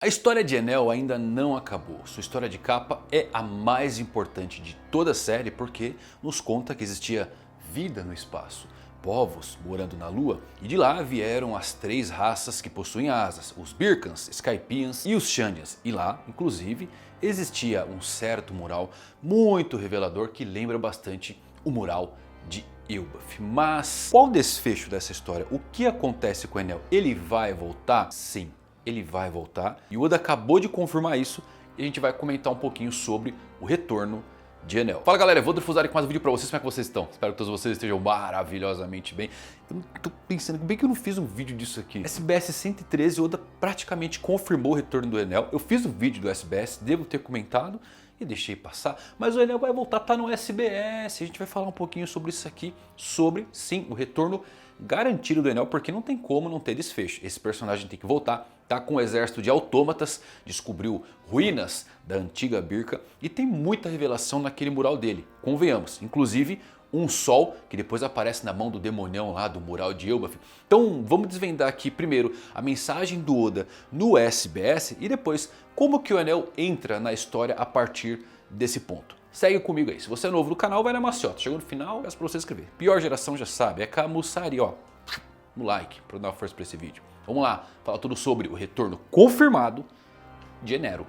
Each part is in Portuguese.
A história de Enel ainda não acabou. Sua história de capa é a mais importante de toda a série porque nos conta que existia vida no espaço, povos morando na Lua, e de lá vieram as 3 raças que possuem asas, os Birkans, Skypians e os Shandians. E lá, inclusive, existia um certo mural muito revelador que lembra bastante o mural de Elbaf. Mas qual o desfecho dessa história? O que acontece com Enel? Ele vai voltar? Sim. Ele vai voltar e o Oda acabou de confirmar isso e a gente vai comentar um pouquinho sobre o retorno de Enel. Fala galera, eu vou Fusari com mais um vídeo pra vocês, como é que vocês estão? Espero que todos vocês estejam maravilhosamente bem. Eu tô pensando, bem que eu não fiz um vídeo disso aqui. SBS 113, o Oda praticamente confirmou o retorno do Enel. Eu fiz um vídeo do SBS, devo ter comentado e deixei passar, mas o Enel vai voltar, tá no SBS. A gente vai falar um pouquinho sobre isso aqui, sobre sim, o retorno garantido do Enel, porque não tem como não ter desfecho. Esse personagem tem que voltar, tá com um exército de autômatas, descobriu ruínas da antiga Birka e tem muita revelação naquele mural dele, convenhamos, inclusive um sol que depois aparece na mão do demonião lá do mural de Elbaf. Então vamos desvendar aqui primeiro a mensagem do Oda no SBS e depois como que o Enel entra na história a partir desse ponto. Segue comigo aí, se você é novo no canal vai na maciota, chegou no final, peço pra você inscrever. Pior geração já sabe, é Camussari, ó, no like pra dar uma força pra esse vídeo. Vamos lá, falar tudo sobre o retorno confirmado de Enero.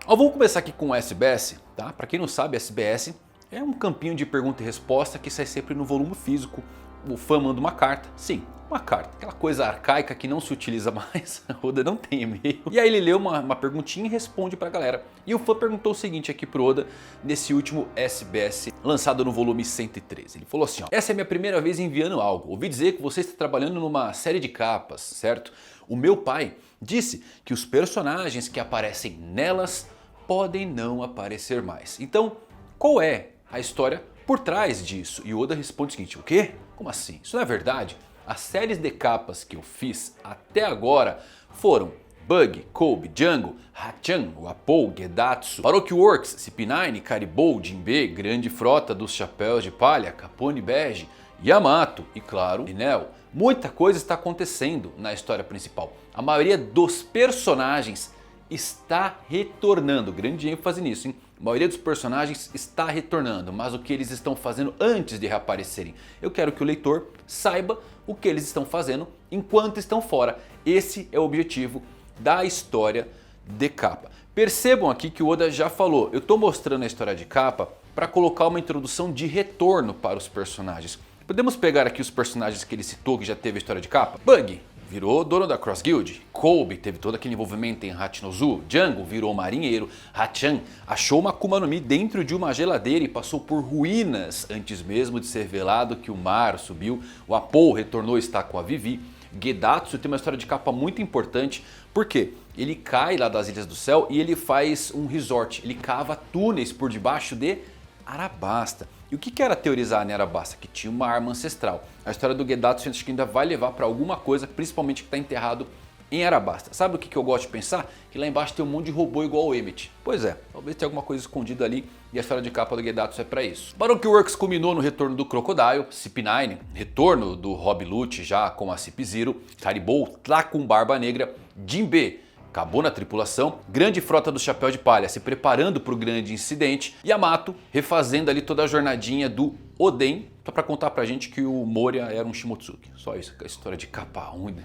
Vamos começar aqui com o SBS, tá? Pra quem não sabe, SBS é um campinho de pergunta e resposta que sai sempre no volume físico. O fã manda uma carta, sim, uma carta, aquela coisa arcaica que não se utiliza mais, o Oda não tem e-mail. E aí ele lê uma perguntinha e responde pra galera. E o fã perguntou o seguinte aqui pro Oda, nesse último SBS lançado no volume 113. Ele falou assim, ó: essa é a minha primeira vez enviando algo, ouvi dizer que você está trabalhando numa série de capas, certo? O meu pai disse que os personagens que aparecem nelas podem não aparecer mais. Então, qual é a história por trás disso? E o Oda responde o seguinte: o quê? Como assim? Isso não é verdade? As séries de capas que eu fiz até agora foram Bug, Kobe, Django, Hachan, Wapol, Gedatsu, Baroque Works, CP9, Caribou, Jinbe, Grande Frota dos Chapéus de Palha, Capone Bege, Yamato e claro, Enel. Muita coisa está acontecendo na história principal. A maioria dos personagens está retornando, grande ênfase nisso, hein? A maioria dos personagens está retornando, mas o que eles estão fazendo antes de reaparecerem? Eu quero que o leitor saiba o que eles estão fazendo enquanto estão fora. Esse é o objetivo da história de capa. Percebam aqui que o Oda já falou, eu estou mostrando a história de capa para colocar uma introdução de retorno para os personagens. Podemos pegar aqui os personagens que ele citou que já teve a história de capa? Bug virou dono da Cross Guild, Kobe teve todo aquele envolvimento em Hachinozu, Django virou marinheiro, Hachan achou uma Akuma no Mi dentro de uma geladeira e passou por ruínas antes mesmo de ser revelado que o mar subiu, o Apol retornou e está com a Vivi, Gedatsu tem uma história de capa muito importante, porque ele cai lá das Ilhas do Céu e ele faz um resort, ele cava túneis por debaixo de Arabasta. E o que era teorizar em Arabasta? Que tinha uma arma ancestral. A história do Gedatsu acho que ainda vai levar para alguma coisa, principalmente que está enterrado em Arabasta. Sabe o que eu gosto de pensar? Que lá embaixo tem um monte de robô igual ao Emmet. Pois é, talvez tenha alguma coisa escondida ali e a história de capa do Gedatsu é para isso. Baroque Works culminou no retorno do Crocodile, CP9, retorno do Rob Lute já com a CP0, Caribou tá com Barba Negra, Jinbe acabou na tripulação, Grande Frota do Chapéu de Palha se preparando para o grande incidente, Yamato refazendo ali toda a jornadinha do Oden, só para contar pra gente que o Moria era um Shimotsuki. Só isso, que a história de capa ruim,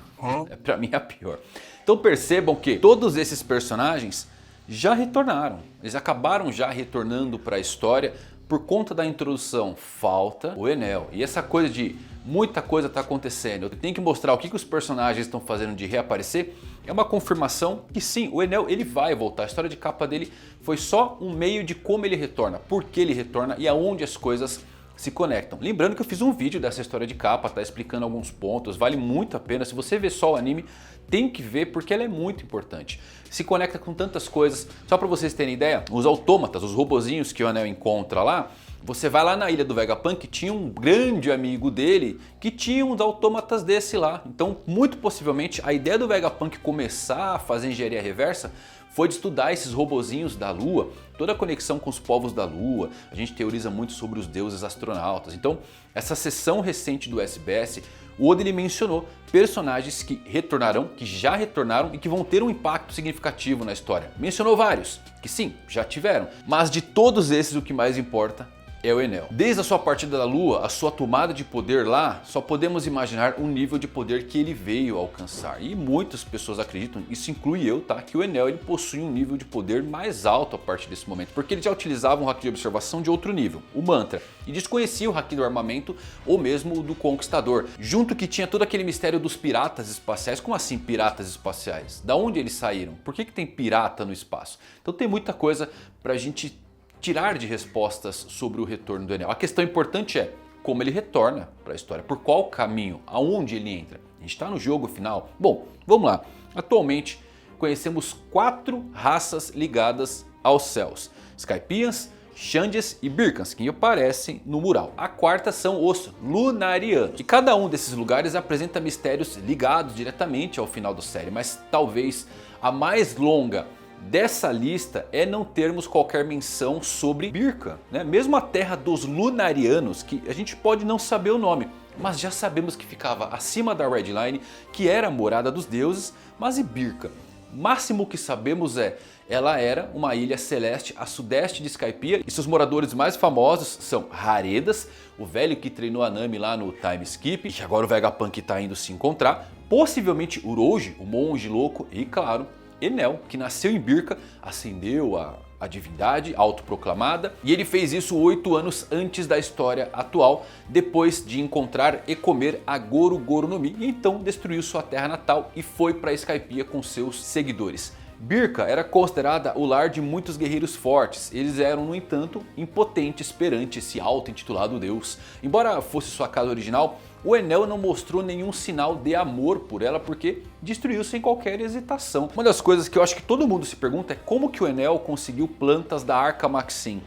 pra mim é a pior. Então percebam que todos esses personagens já retornaram, eles acabaram já retornando para a história por conta da introdução. Falta o Enel. E essa coisa de muita coisa está acontecendo, eu tenho que mostrar o que os personagens estão fazendo de reaparecer, é uma confirmação que sim, o Enel ele vai voltar. A história de capa dele foi só um meio de como ele retorna, por que ele retorna e aonde as coisas se conectam. Lembrando que eu fiz um vídeo dessa história de capa, tá explicando alguns pontos, vale muito a pena. Se você vê só o anime, tem que ver porque ela é muito importante. Se conecta com tantas coisas. Só para vocês terem ideia, os autômatas, os robozinhos que o Enel encontra lá, você vai lá na ilha do Vegapunk, tinha um grande amigo dele que tinha uns autômatas desse lá. Então, muito possivelmente, a ideia do Vegapunk começar a fazer engenharia reversa foi de estudar esses robozinhos da Lua, toda a conexão com os povos da Lua. A gente teoriza muito sobre os deuses astronautas. Então, essa sessão recente do SBS, o Oda ele mencionou personagens que retornarão, que já retornaram e que vão ter um impacto significativo na história. Mencionou vários, que sim, já tiveram. Mas de todos esses, o que mais importa é o Enel. Desde a sua partida da Lua, a sua tomada de poder lá, só podemos imaginar o nível de poder que ele veio alcançar. E muitas pessoas acreditam, isso inclui eu, tá, que o Enel ele possui um nível de poder mais alto a partir desse momento, porque ele já utilizava um haki de observação de outro nível, o Mantra, e desconhecia o haki do armamento ou mesmo o do Conquistador. Junto que tinha todo aquele mistério dos piratas espaciais. Como assim piratas espaciais? Da onde eles saíram? Por que tem pirata no espaço? Então tem muita coisa pra gente tirar de respostas sobre o retorno do Enel. A questão importante é como ele retorna para a história, por qual caminho, aonde ele entra. A gente está no jogo final. Bom, vamos lá. Atualmente conhecemos 4 raças ligadas aos céus: Skypians, Shandias e Birkans, que aparecem no mural. A quarta são os Lunarianos. E cada um desses lugares apresenta mistérios ligados diretamente ao final da série, mas talvez a mais longa dessa lista é não termos qualquer menção sobre Birka, né? Mesmo a terra dos Lunarianos, que a gente pode não saber o nome, mas já sabemos que ficava acima da Red Line, que era a morada dos deuses. Mas e Birka? O máximo que sabemos é, ela era uma ilha celeste a sudeste de Skypiea e seus moradores mais famosos são Haredas, o velho que treinou a Nami lá no Time Skip, que agora o Vegapunk está indo se encontrar, possivelmente Uroji, o monge louco, e claro, Enel, que nasceu em Birka, ascendeu a divindade autoproclamada, e ele fez isso 8 anos antes da história atual, depois de encontrar e comer a Goro Goro no Mi, e então destruiu sua terra natal e foi para Skypiea com seus seguidores. Birka era considerada o lar de muitos guerreiros fortes. Eles eram, no entanto, impotentes perante esse auto-intitulado deus. Embora fosse sua casa original, o Enel não mostrou nenhum sinal de amor por ela, porque destruiu sem qualquer hesitação. Uma das coisas que eu acho que todo mundo se pergunta é como que o Enel conseguiu plantas da Arca Maxim,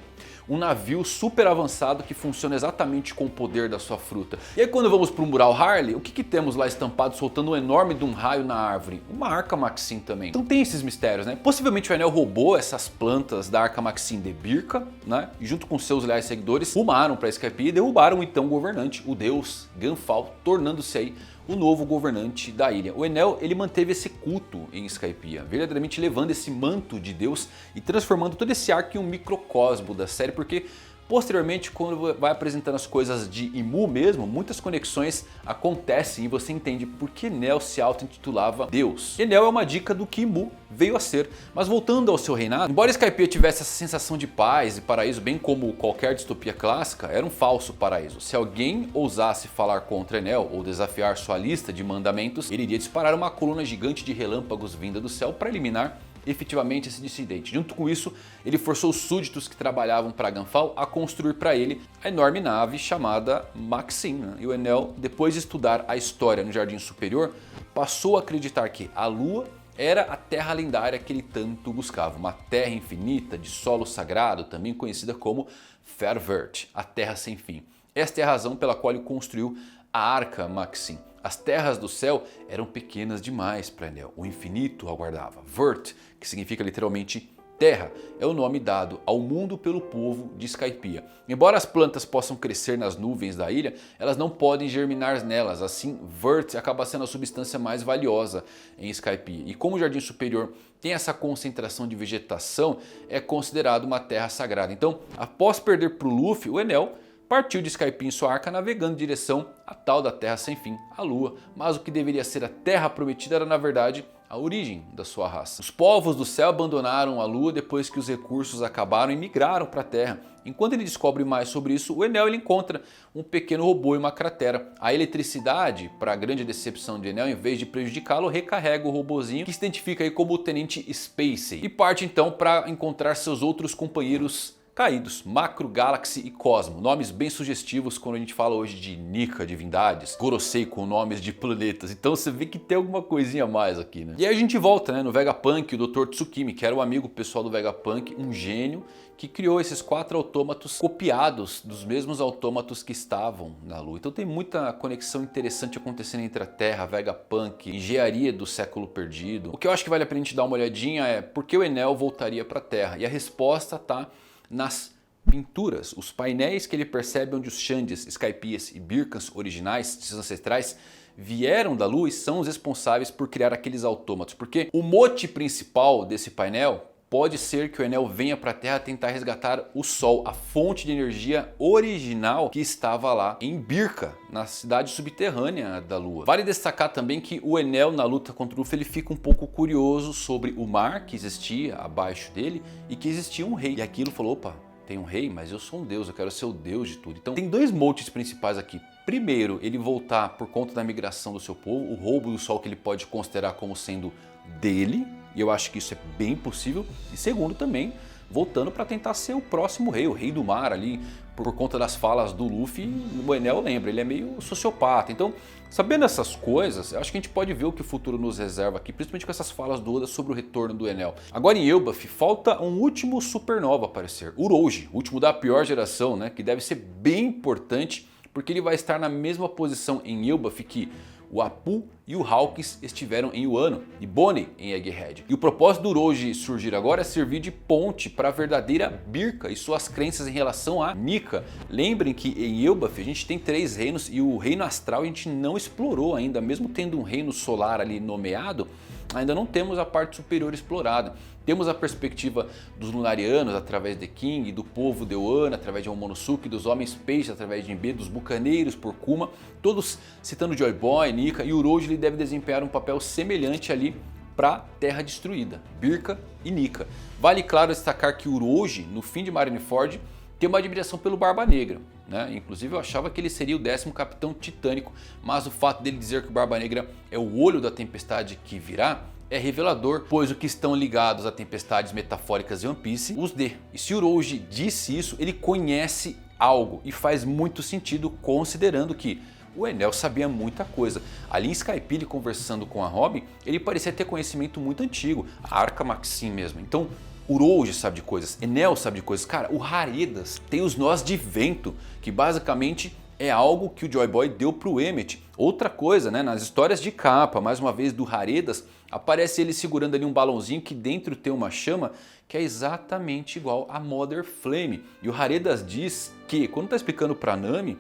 um navio super avançado que funciona exatamente com o poder da sua fruta. E aí quando vamos para o mural Harley, o que temos lá estampado soltando um enorme de um raio na árvore? Uma Arca Maxim também. Então tem esses mistérios, né? Possivelmente o Enel roubou essas plantas da Arca Maxim de Birka, né? E junto com seus leais seguidores rumaram para Skypiea e derrubaram então o governante, o deus Ganfal, tornando-se aí o novo governante da ilha. O Enel ele manteve esse culto em Skypiea, verdadeiramente levando esse manto de Deus e transformando todo esse arco em um microcosmo da série, porque posteriormente, quando vai apresentando as coisas de Imu mesmo, muitas conexões acontecem e você entende por que Enel se auto-intitulava Deus. Enel é uma dica do que Imu veio a ser. Mas voltando ao seu reinado, embora Skypiea tivesse essa sensação de paz e paraíso, bem como qualquer distopia clássica, era um falso paraíso. Se alguém ousasse falar contra Enel ou desafiar sua lista de mandamentos, ele iria disparar uma coluna gigante de relâmpagos vinda do céu para eliminar efetivamente esse dissidente. Junto com isso, ele forçou os súditos que trabalhavam para Ganfal a construir para ele a enorme nave chamada Maxim, né? E o Enel, depois de estudar a história no Jardim Superior, passou a acreditar que a Lua era a terra lendária que ele tanto buscava. Uma terra infinita de solo sagrado, também conhecida como Fervert, a terra sem fim. Esta é a razão pela qual ele construiu a Arca Maxim. As terras do céu eram pequenas demais para Enel, o infinito aguardava. Vert, que significa literalmente terra, é o nome dado ao mundo pelo povo de Skypiea. Embora as plantas possam crescer nas nuvens da ilha, elas não podem germinar nelas, assim Vert acaba sendo a substância mais valiosa em Skypiea. E como o Jardim Superior tem essa concentração de vegetação, é considerado uma terra sagrada. Então, após perder para o Luffy, o Enel partiu de Skypiea em sua arca navegando em direção à tal da Terra Sem Fim, a Lua. Mas o que deveria ser a Terra Prometida era na verdade a origem da sua raça. Os povos do céu abandonaram a Lua depois que os recursos acabaram e migraram para a Terra. Enquanto ele descobre mais sobre isso, o Enel ele encontra um pequeno robô em uma cratera. A eletricidade, para a grande decepção de Enel, em vez de prejudicá-lo, recarrega o robozinho, que se identifica aí como o Tenente Spacey, e parte então para encontrar seus outros companheiros caídos, Macro, Galaxy e Cosmo, nomes bem sugestivos quando a gente fala hoje de Nika, divindades, Gorosei com nomes de planetas, então você vê que tem alguma coisinha a mais aqui, né? E aí a gente volta, né, no Vegapunk, o Dr. Tsukimi, que era o amigo pessoal do Vegapunk, um gênio que criou esses 4 autômatos copiados dos mesmos autômatos que estavam na Lua. Então tem muita conexão interessante acontecendo entre a Terra, Vegapunk, engenharia do século perdido. O que eu acho que vale a pena a gente dar uma olhadinha é por que o Enel voltaria para a Terra? E a resposta está nas pinturas, os painéis que ele percebe onde os Xandes, Skypias e Birkans originais, seus ancestrais, vieram da Lua e são os responsáveis por criar aqueles autômatos. Porque o mote principal desse painel pode ser que o Enel venha para a Terra tentar resgatar o Sol, a fonte de energia original que estava lá em Birka, na cidade subterrânea da Lua. Vale destacar também que o Enel na luta contra o Luffy ele fica um pouco curioso sobre o mar que existia abaixo dele e que existia um rei. E aquilo falou, opa, tem um rei, mas eu sou um deus, eu quero ser o deus de tudo. Então tem 2 motes principais aqui. Primeiro, ele voltar por conta da migração do seu povo, o roubo do Sol que ele pode considerar como sendo dele, e eu acho que isso é bem possível. E segundo também, voltando para tentar ser o próximo rei, o rei do mar ali, por conta das falas do Luffy, o Enel lembra, ele é meio sociopata. Então, sabendo essas coisas, eu acho que a gente pode ver o que o futuro nos reserva aqui, principalmente com essas falas do Oda sobre o retorno do Enel. Agora em Elbaf, falta um último supernova aparecer, o Urouge, o último da pior geração, né, que deve ser bem importante, porque ele vai estar na mesma posição em Elbaf que o Apu e o Hawkins estiveram em Wano e Bonnie em Egghead. E o propósito do Urouge surgir agora é servir de ponte para a verdadeira Birka e suas crenças em relação a Nika. Lembrem que em Elbaf a gente tem 3 reinos e o reino astral a gente não explorou ainda, mesmo tendo um reino solar ali nomeado, ainda não temos a parte superior explorada. Temos a perspectiva dos Lunarianos através de King, do povo de Wano através de Momonosuke, dos homens peixes através de Jinbe, dos bucaneiros por Kuma, todos citando Joy Boy, Nika, e o Urouge ele deve desempenhar um papel semelhante ali para Terra Destruída, Birka e Nika. Vale claro destacar que o Urouge, no fim de Marineford, tem uma admiração pelo Barba Negra, né? Inclusive eu achava que ele seria o 10º capitão titânico, mas o fato dele dizer que o Barba Negra é o olho da tempestade que virá é revelador, pois o que estão ligados a tempestades metafóricas em One Piece, os D. E se o Urouge disse isso, ele conhece algo e faz muito sentido considerando que o Enel sabia muita coisa. Ali em Skypiea, conversando com a Robin, ele parecia ter conhecimento muito antigo, a Arca Maxim mesmo. Então Urouge sabe de coisas, Enel sabe de coisas. Cara, o Haredas tem os nós de vento, que basicamente é algo que o Joy Boy deu pro Emmett. Outra coisa, né, nas histórias de capa, mais uma vez do Haredas, aparece ele segurando ali um balãozinho que dentro tem uma chama que é exatamente igual a Mother Flame. E o Haredas diz que, quando está explicando para Nami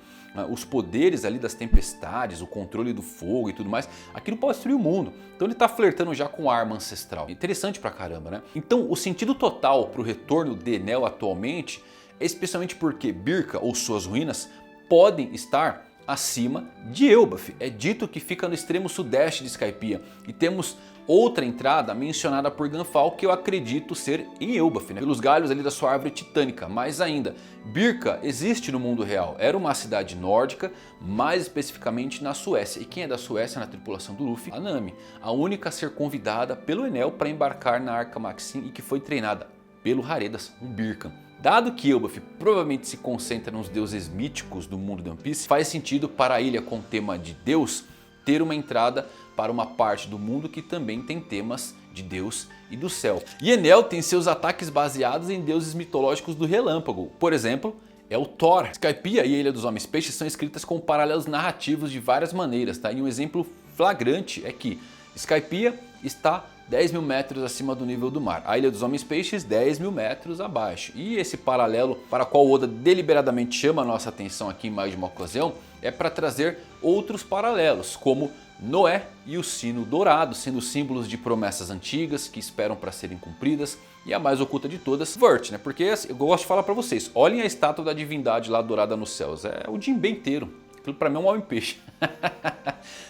os poderes ali das tempestades, o controle do fogo e tudo mais, aquilo pode destruir o mundo. Então ele está flertando já com a arma ancestral. Interessante pra caramba, né? Então o sentido total para o retorno de Enel atualmente é especialmente porque Birka ou suas ruínas podem estar acima de Elbaf. É dito que fica no extremo sudeste de Skypiea. E temos outra entrada mencionada por Gunfall que eu acredito ser em Elbaf, né? Pelos galhos ali da sua árvore titânica. Mais ainda, Birka existe no mundo real. Era uma cidade nórdica, mais especificamente na Suécia. E quem é da Suécia na tripulação do Luffy? A Nami. A única a ser convidada pelo Enel para embarcar na Arca Maxim e que foi treinada pelo Haredas, um Birkan. Dado que Elbaf provavelmente se concentra nos deuses míticos do mundo de One Piece, faz sentido para a ilha com tema de Deus ter uma entrada para uma parte do mundo que também tem temas de Deus e do céu. E Enel tem seus ataques baseados em deuses mitológicos do relâmpago. Por exemplo, é o Thor. Skypiea e a Ilha dos Homens Peixes são escritas com paralelos narrativos de várias maneiras, tá? E um exemplo flagrante é que Skypiea está 10 mil metros acima do nível do mar. A Ilha dos Homens Peixes 10 mil metros abaixo. E esse paralelo para qual Oda deliberadamente chama a nossa atenção aqui em mais de uma ocasião é para trazer outros paralelos, como Noé e o sino dourado, sendo símbolos de promessas antigas que esperam para serem cumpridas. E a mais oculta de todas, Vert, né? Porque eu gosto de falar para vocês, olhem a estátua da divindade lá dourada nos céus, é o Jinbe inteiro. Aquilo para mim é um homem-peixe.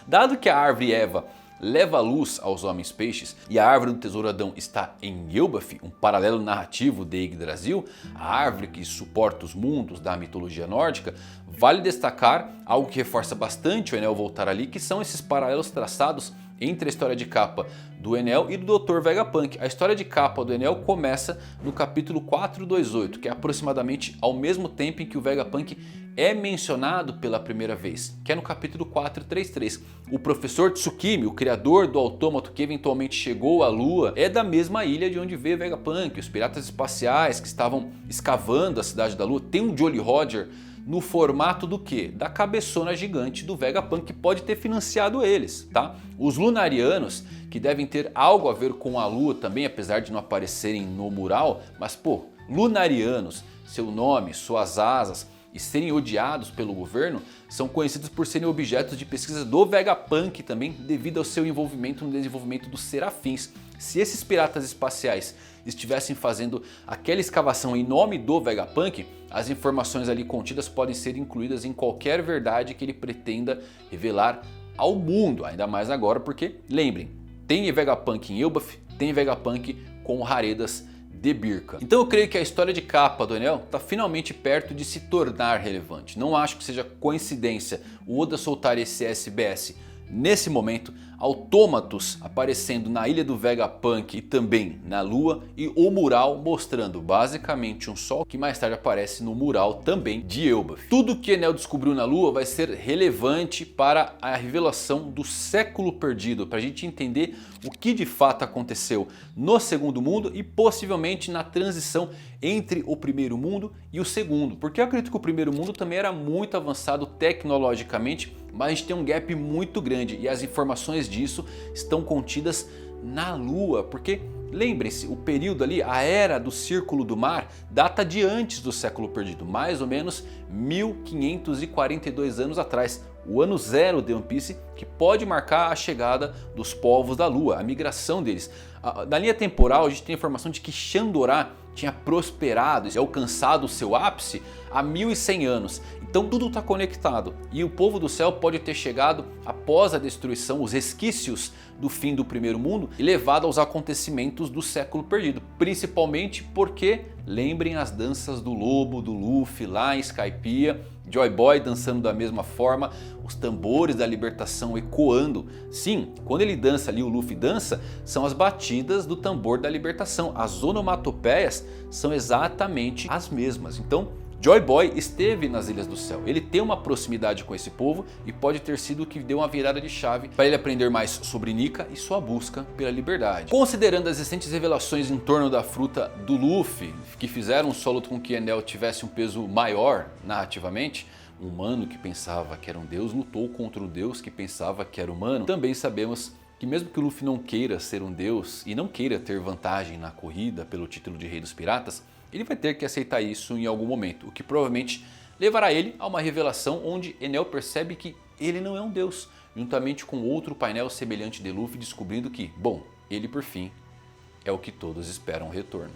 Dado que a árvore Eva leva a luz aos homens peixes e a árvore do tesouro Adão está em Elbaf, um paralelo narrativo de Yggdrasil, a árvore que suporta os mundos da mitologia nórdica, vale destacar algo que reforça bastante o Enel voltar ali, que são esses paralelos traçados entre a história de capa do Enel e do Dr. Vegapunk. A história de capa do Enel começa no capítulo 428, que é aproximadamente ao mesmo tempo em que o Vegapunk é mencionado pela primeira vez, que é no capítulo 433. O professor Tsukimi, o criador do autômato que eventualmente chegou à Lua, é da mesma ilha de onde veio Vegapunk. Os piratas espaciais que estavam escavando a cidade da Lua tem um Jolly Roger no formato do que? Da cabeçona gigante do Vegapunk, que pode ter financiado eles, tá? Os Lunarianos, que devem ter algo a ver com a Lua também, apesar de não aparecerem no mural, mas pô, Lunarianos, seu nome, suas asas e serem odiados pelo governo, são conhecidos por serem objetos de pesquisa do Vegapunk também, devido ao seu envolvimento no desenvolvimento dos Serafins. Se esses piratas espaciais estivessem fazendo aquela escavação em nome do Vegapunk, as informações ali contidas podem ser incluídas em qualquer verdade que ele pretenda revelar ao mundo, ainda mais agora porque, lembrem, tem Vegapunk em Elbaf, tem Vegapunk com Haredas de Birka. Então eu creio que a história de capa do Enel está finalmente perto de se tornar relevante. Não acho que seja coincidência o Oda soltar esse SBS nesse momento, autômatos aparecendo na ilha do Vegapunk e também na Lua, e o mural mostrando basicamente um sol que mais tarde aparece no mural também de Elbaf. Tudo que Enel descobriu na Lua vai ser relevante para a revelação do século perdido, para a gente entender o que de fato aconteceu no segundo mundo e possivelmente na transição entre o primeiro mundo e o segundo, porque eu acredito que o primeiro mundo também era muito avançado tecnologicamente, mas a gente tem um gap muito grande e as informações disso estão contidas na Lua, porque lembrem-se, o período ali, a era do Círculo do Mar, data de antes do século perdido, mais ou menos 1542 anos atrás. O ano zero de One Piece, que pode marcar a chegada dos povos da Lua, a migração deles. Na linha temporal a gente tem a informação de que Shandorá tinha prosperado e alcançado o seu ápice há 1100 anos. Então tudo está conectado e o povo do céu pode ter chegado após a destruição, os resquícios do fim do primeiro mundo, e levado aos acontecimentos do século perdido. Principalmente porque, lembrem as danças do lobo, do Luffy lá em Skypiea, Joy Boy dançando da mesma forma, os tambores da libertação ecoando. Sim, quando ele dança ali, o Luffy dança, são as batidas do tambor da libertação. As onomatopeias são exatamente as mesmas. Então Joy Boy esteve nas Ilhas do Céu, ele tem uma proximidade com esse povo e pode ter sido o que deu uma virada de chave para ele aprender mais sobre Nika e sua busca pela liberdade. Considerando as recentes revelações em torno da fruta do Luffy, que fizeram o solo com que Enel tivesse um peso maior narrativamente, um humano que pensava que era um deus lutou contra um deus que pensava que era humano, também sabemos que mesmo que o Luffy não queira ser um deus e não queira ter vantagem na corrida pelo título de Rei dos Piratas, ele vai ter que aceitar isso em algum momento, o que provavelmente levará ele a uma revelação onde Enel percebe que ele não é um deus, juntamente com outro painel semelhante de Luffy descobrindo que, bom, ele por fim é o que todos esperam o retorno.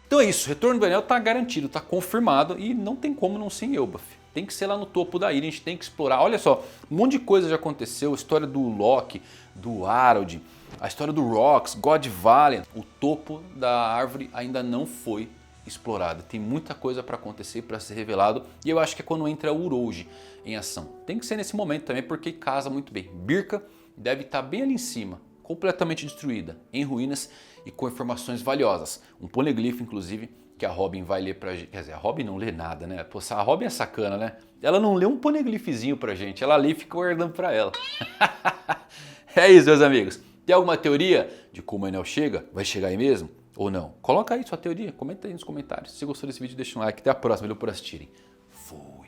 Então é isso, o retorno do Enel está garantido, está confirmado e não tem como não ser em Elbaf. Tem que ser lá no topo da ilha, a gente tem que explorar. Olha só, um monte de coisa já aconteceu, a história do Loki, do Harold, a história do Rocks, God Valley. O topo da árvore ainda não foi explorado. Tem muita coisa para acontecer, para ser revelado. E eu acho que é quando entra o Urouge em ação. Tem que ser nesse momento também porque casa muito bem. Birka deve estar bem ali em cima, completamente destruída, em ruínas e com informações valiosas. Um poneglyph inclusive que a Robin vai ler pra gente. Quer dizer, a Robin não lê nada, né? Pô, a Robin é sacana, né? Ela não lê um poneglyphzinho pra gente, ela lê e fica guardando pra ela. É isso, meus amigos. Tem alguma teoria de como o Enel chega? Vai chegar aí mesmo? Ou não? Coloca aí sua teoria, comenta aí nos comentários. Se gostou desse vídeo, deixa um like. Até a próxima, valeu por assistirem. Fui.